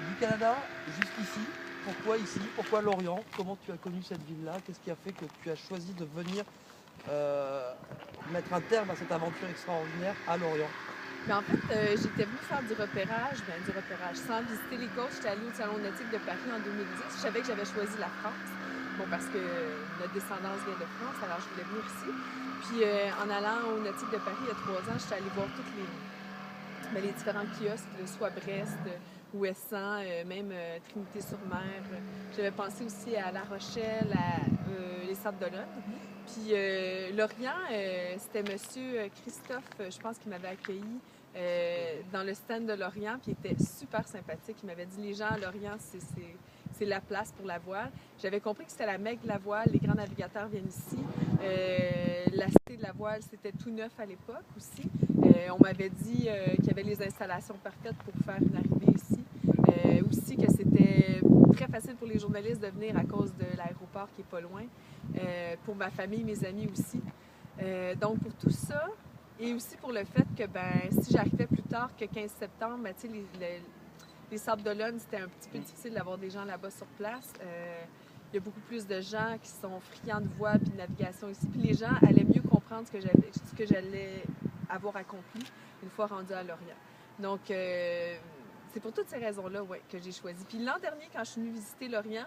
Du Canada jusqu'ici, pourquoi ici? Pourquoi Lorient? Comment tu as connu cette ville-là? Qu'est-ce qui a fait que tu as choisi de venir mettre un terme à cette aventure extraordinaire à Lorient? Mais en fait, j'étais venue faire du repérage, sans visiter les côtes. J'étais allée au Salon nautique de Paris en 2010. Je savais que j'avais choisi la France, bon, parce que notre descendance vient de France, alors je voulais venir ici. Puis en allant au nautique de Paris il y a 3 ans, j'étais allée voir toutes les différents kiosques, soit Brest, Ouessant, même Trinité-sur-Mer. J'avais pensé aussi à La Rochelle, à les Sables d'Olonne. Puis Lorient, c'était monsieur Christophe, je pense, qui m'avait accueilli dans le stand de Lorient, puis il était super sympathique. Il m'avait dit les gens à Lorient, c'est la place pour la voile. J'avais compris que c'était la Mecque de la voile, les grands navigateurs viennent ici. La Cité de la voile, c'était tout neuf à l'époque aussi. On m'avait dit qu'il y avait les installations parfaites pour faire une arrivée ici. Aussi que c'était très facile pour les journalistes de venir à cause de l'aéroport qui est pas loin. Pour ma famille, mes amis aussi. Donc pour tout ça, et aussi pour le fait que si j'arrivais plus tard que 15 septembre, tu sais, les Sables d'Olonne, c'était un petit peu difficile d'avoir des gens là-bas sur place. Il y a beaucoup plus de gens qui sont friands de voile et de navigation ici. Puis les gens allaient mieux comprendre ce que j'allais avoir accompli une fois rendu à Lorient. Donc, c'est pour toutes ces raisons-là que j'ai choisi. Puis l'an dernier, quand je suis venue visiter Lorient,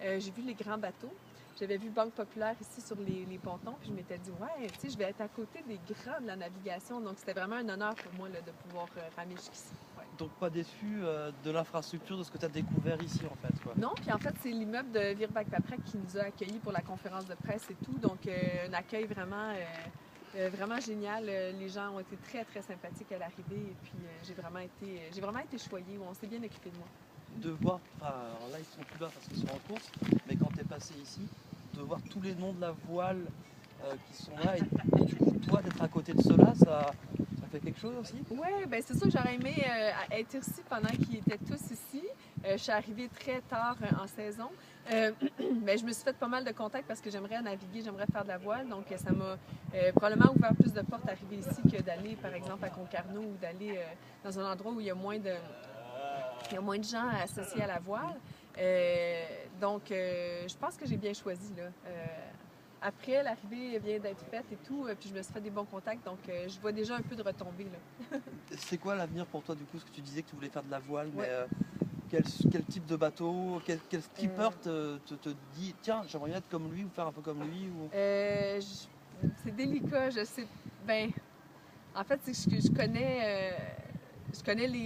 j'ai vu les grands bateaux. J'avais vu Banque Populaire ici sur les pontons, puis je m'étais dit, ouais, tu sais, je vais être à côté des grands de la navigation. Donc, c'était vraiment un honneur pour moi là, de pouvoir ramer jusqu'ici. Ouais. Donc pas déçu de l'infrastructure, de ce que tu as découvert ici en fait, quoi. Non, puis en fait, c'est l'immeuble de Virbac-Paprec qui nous a accueillis pour la conférence de presse et tout. Donc, un accueil vraiment génial. Les gens ont été très, très sympathiques à l'arrivée et puis j'ai vraiment été choyée. On s'est bien occupé de moi. De voir, alors là ils sont plus là parce qu'ils sont en course, mais quand tu es passé ici, de voir tous les noms de la voile qui sont là et du coup toi d'être à côté de cela, ça fait quelque chose aussi? Oui, bien c'est sûr que j'aurais aimé être ici pendant qu'ils étaient tous ici. Je suis arrivée très tard en saison. Ben, je me suis fait pas mal de contacts parce que j'aimerais naviguer, j'aimerais faire de la voile. Donc, ça m'a probablement ouvert plus de portes à arriver ici que d'aller, par exemple, à Concarneau ou d'aller dans un endroit où il y a moins de gens associés à la voile. Donc, je pense que j'ai bien choisi, là. Après, l'arrivée vient d'être faite et tout, puis je me suis fait des bons contacts, donc je vois déjà un peu de retombées, là. C'est quoi l'avenir pour toi du coup? Parce que tu disais que tu voulais faire de la voile, mais Ouais. quel type de bateau, quel skipper te dit tiens j'aimerais bien être comme lui ou faire un peu comme lui ou... C'est délicat, je sais. Ben, en fait, c'est que je connais les